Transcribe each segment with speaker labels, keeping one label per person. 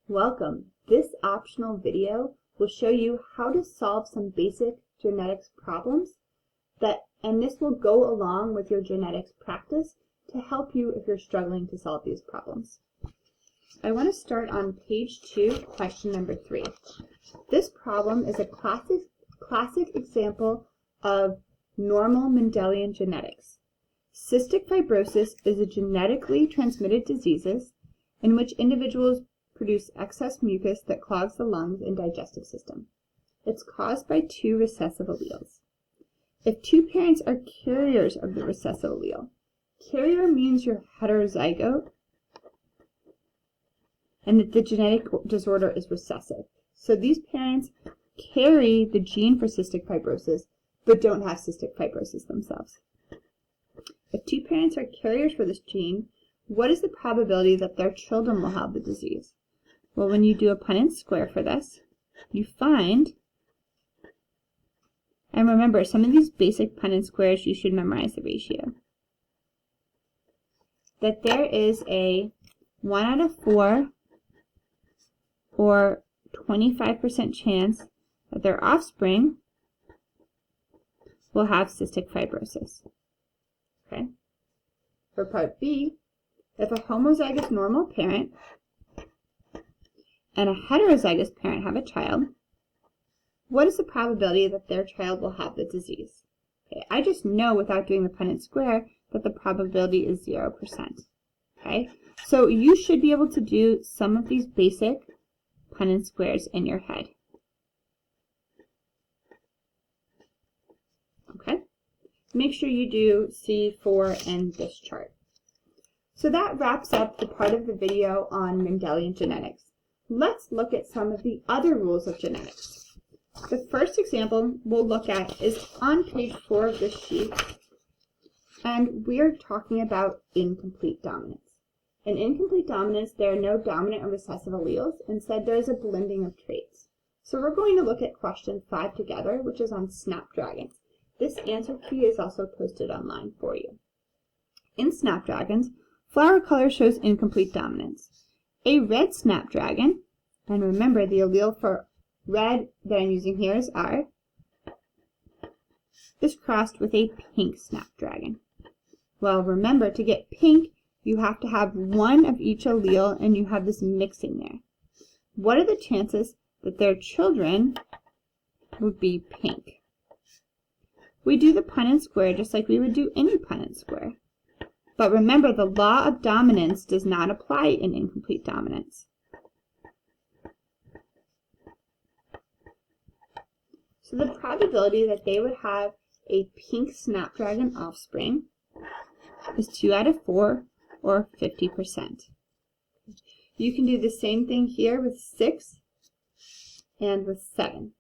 Speaker 1: Welcome. This optional video will show you how to solve some basic genetics problems and this will go along with your genetics practice to help you if you're struggling to solve these problems. I want to start on page 2, question number 3. This problem is a classic example of normal Mendelian genetics. Cystic fibrosis is a genetically transmitted disease in which individuals produce excess mucus that clogs the lungs and digestive system. It's caused by 2 recessive alleles. If 2 parents are carriers of the recessive allele, carrier means you're heterozygote and that the genetic disorder is recessive. So these parents carry the gene for cystic fibrosis but don't have cystic fibrosis themselves. If 2 parents are carriers for this gene, what is the probability that their children will have the disease? Well, when you do a Punnett square for this, you find, and remember, some of these basic Punnett squares, you should memorize the ratio, that there is a 1 out of 4 or 25% chance that their offspring will have cystic fibrosis. Okay. For part B, if a homozygous normal parent and a heterozygous parent have a child, what is the probability that their child will have the disease? Okay, I just know without doing the Punnett square that the probability is 0%. Okay, so you should be able to do some of these basic Punnett squares in your head. Okay, make sure you do C4 and this chart. So that wraps up the part of the video on Mendelian genetics. Let's look at some of the other rules of genetics. The first example we'll look at is on page 4 of this sheet, and we're talking about incomplete dominance. In incomplete dominance, there are no dominant or recessive alleles. Instead, there is a blending of traits. So we're going to look at question 5 together, which is on Snapdragons. This answer key is also posted online for you. In Snapdragons, flower color shows incomplete dominance. A red snapdragon, and remember the allele for red that I'm using here is R, is crossed with a pink snapdragon. Well, remember, to get pink, you have to have 1 of each allele, and you have this mixing there. What are the chances that their children would be pink? We do the Punnett square just like we would do any Punnett square. But remember, the law of dominance does not apply in incomplete dominance. So the probability that they would have a pink snapdragon offspring is 2 out of 4 or 50%. You can do the same thing here with 6 and with 7.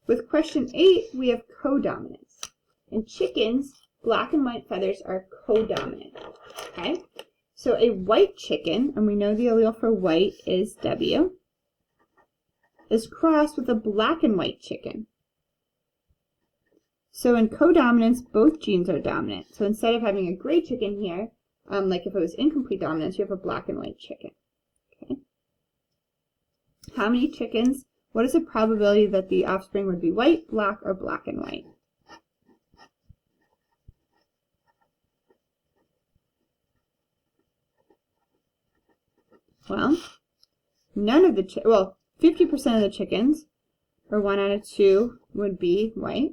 Speaker 1: With question 8, we have codominance. In chickens, black and white feathers are codominant. Okay? So a white chicken, and we know the allele for white is W, is crossed with a black and white chicken. So in codominance, both genes are dominant. So instead of having a gray chicken here, like if it was incomplete dominance, you have a black and white chicken. Okay? How many chickens? What is the probability that the offspring would be white, black, or black and white? Well, 50% of the chickens, or 1 out of 2, would be white.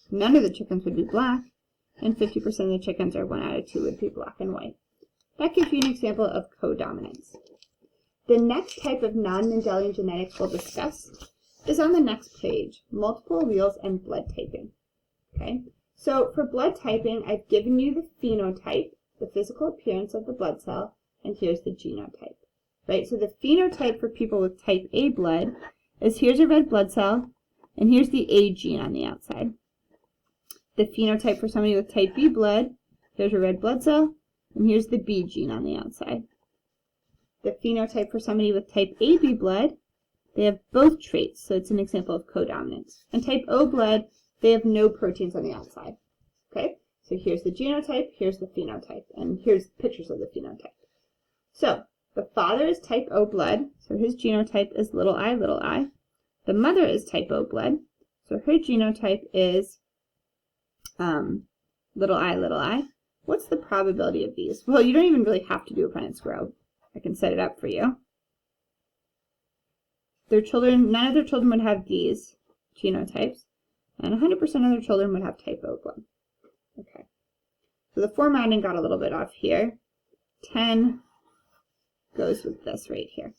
Speaker 1: None of the chickens would be black, and 50% of the chickens, or 1 out of 2, would be black and white. That gives you an example of codominance. The next type of non-Mendelian genetics we'll discuss is on the next page, multiple alleles and blood typing. Okay? So for blood typing, I've given you the phenotype, the physical appearance of the blood cell, and here's the genotype. Right? So the phenotype for people with type A blood is here's a red blood cell, and here's the A gene on the outside. The phenotype for somebody with type B blood, here's a red blood cell, and here's the B gene on the outside. The phenotype for somebody with type AB blood, they have both traits, so it's an example of codominance. And type O blood, they have no proteins on the outside. Okay? So here's the genotype, here's the phenotype, and here's pictures of the phenotype. So The father is type O blood, so his genotype is little I. The mother is type O blood, so her genotype is little I. What's the probability of these? Well, you don't even really have to do a Punnett square. I can set it up for you. Their children, none of their children would have these genotypes, and 100% of their children would have type O blood. Okay. So the formatting got a little bit off here. 10 goes with this right here.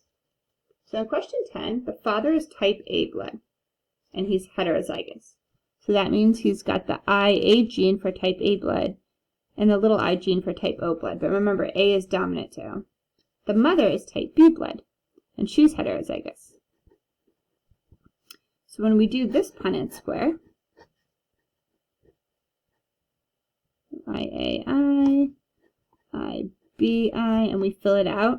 Speaker 1: So in question 10, the father is type A blood, and he's heterozygous. So that means he's got the IA gene for type A blood, and the little I gene for type O blood. But remember, A is dominant to him. The mother is type B blood, and she's heterozygous. So when we do this Punnett square, IAI, IBI, and we fill it out,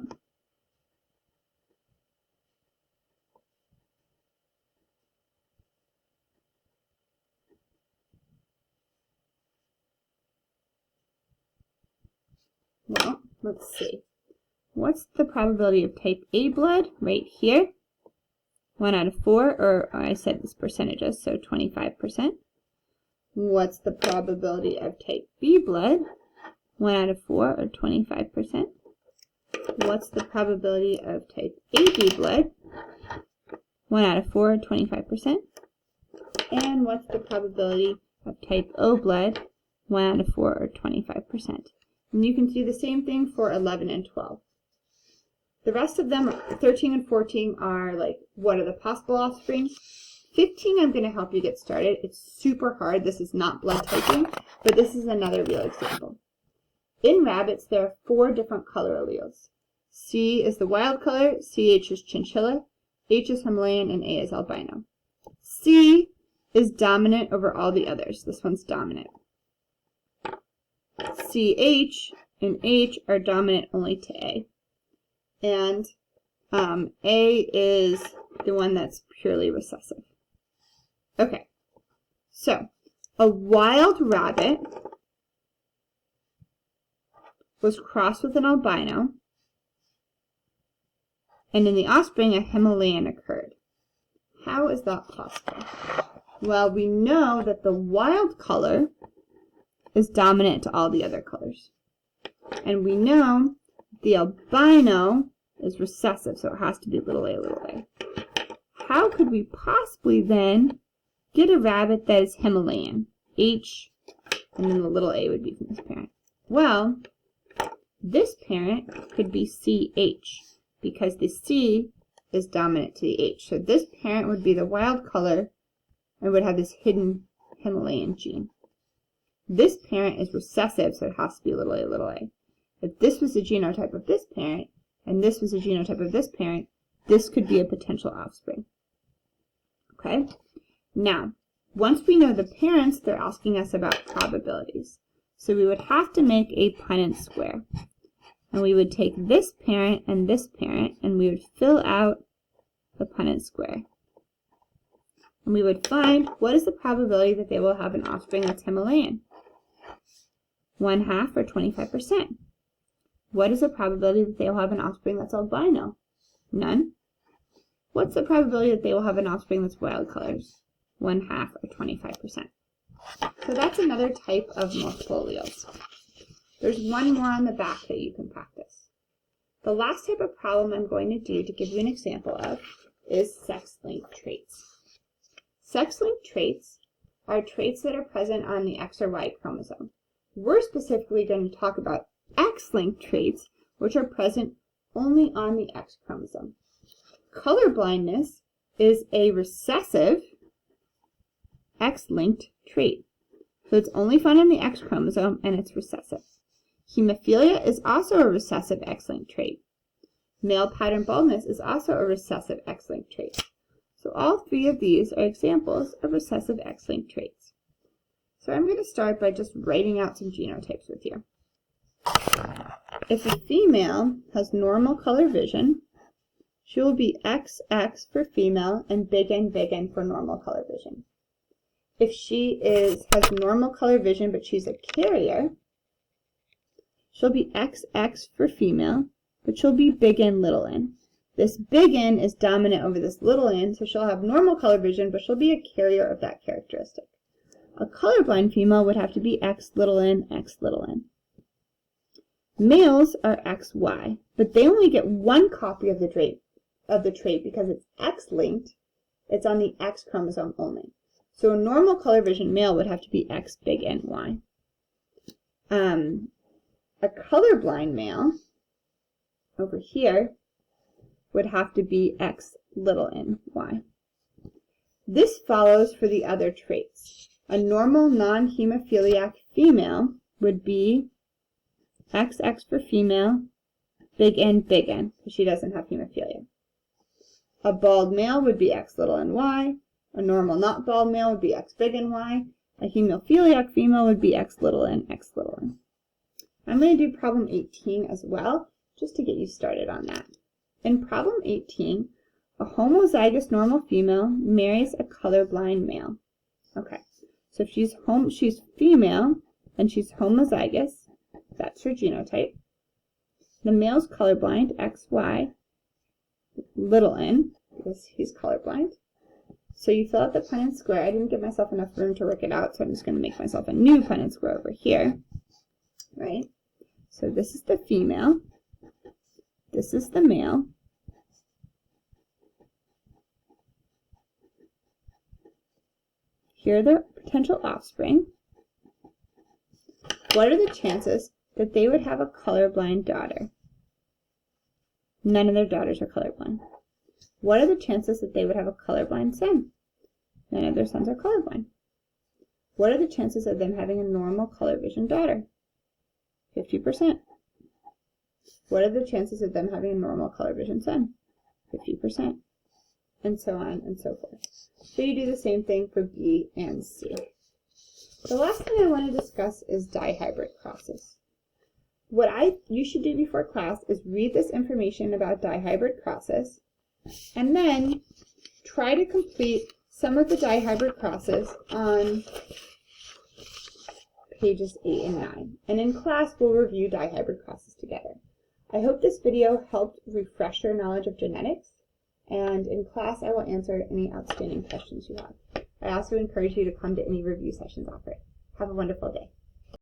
Speaker 1: well, let's see. What's the probability of type A blood right here? 1 out of 4, or I said this percentages, so 25%. What's the probability of type B blood? 1 out of 4, or 25%. What's the probability of type AB blood? 1 out of 4, or 25%. And what's the probability of type O blood? 1 out of 4, or 25%. And you can do the same thing for 11 and 12. The rest of them, 13 and 14, are like, what are the possible offspring? 15, I'm going to help you get started. It's super hard. This is not blood typing, but this is another real example. In rabbits, there are 4 different color alleles. C is the wild color, CH is chinchilla, H is Himalayan, and A is albino. C is dominant over all the others. This one's dominant. CH and H are dominant only to A. And A is the one that's purely recessive. Okay, so a wild rabbit was crossed with an albino, and in the offspring a Himalayan occurred. How is that possible? Well, we know that the wild color is dominant to all the other colors. And we know the albino is recessive, so it has to be little a. How could we possibly then get a rabbit that is Himalayan? H, and then the little a would be from this parent. Well, this parent could be CH, because the C is dominant to the H. So this parent would be the wild color and would have this hidden Himalayan gene. This parent is recessive, so it has to be little a. If this was the genotype of this parent, and this was the genotype of this parent, this could be a potential offspring. Okay? Now, once we know the parents, they're asking us about probabilities. So we would have to make a Punnett square. And we would take this parent, and we would fill out the Punnett square. And we would find what is the probability that they will have an offspring that's Himalayan? 1/2 or 25%. What is the probability that they will have an offspring that's albino? None. What's the probability that they will have an offspring that's wild colors? 1/2 or 25%. So that's another type of multiple alleles. There's one more on the back that you can practice. The last type of problem I'm going to do to give you an example of is sex-linked traits. Sex-linked traits are traits that are present on the X or Y chromosome. We're specifically going to talk about X-linked traits, which are present only on the X chromosome. Color blindness is a recessive X-linked trait. So it's only found on the X chromosome, and it's recessive. Hemophilia is also a recessive X-linked trait. Male pattern baldness is also a recessive X-linked trait. So all 3 of these are examples of recessive X-linked traits. So I'm going to start by just writing out some genotypes with you. If a female has normal color vision, she will be XX for female and big N for normal color vision. If she has normal color vision but she's a carrier, she'll be XX for female but she'll be big N, little n. This big N is dominant over this little n, so she'll have normal color vision, but she'll be a carrier of that characteristic. A colorblind female would have to be X little n, X little n. Males are XY, but they only get one copy of the trait because it's X-linked. It's on the X chromosome only. So a normal color vision male would have to be X big N Y. A colorblind male over here would have to be X little n Y. This follows for the other traits. A normal non-hemophiliac female would be XX for female, big N, because she doesn't have hemophilia. A bald male would be X little n Y. A normal not bald male would be X big N Y. A hemophiliac female would be X little n, X little n. I'm going to do problem 18 as well, just to get you started on that. In problem 18, a homozygous normal female marries a colorblind male. Okay, so if she's female and she's homozygous, that's her genotype. The male's colorblind, XY, little n, because he's colorblind. So you fill out the Punnett square. I didn't give myself enough room to work it out, so I'm just going to make myself a new Punnett square over here. Right? So this is the female. This is the male. Here are the potential offspring. What are the chances that they would have a colorblind daughter? None of their daughters are colorblind. What are the chances that they would have a colorblind son? None of their sons are colorblind. What are the chances of them having a normal color vision daughter? 50%. What are the chances of them having a normal color vision son? 50%. And so on and so forth. So you do the same thing for B and C. The last thing I want to discuss is dihybrid crosses. What you should do before class is read this information about dihybrid crosses, and then try to complete some of the dihybrid crosses on pages 8 and 9. And in class, we'll review dihybrid crosses together. I hope this video helped refresh your knowledge of genetics, and in class, I will answer any outstanding questions you have. I also encourage you to come to any review sessions offered. Have a wonderful day.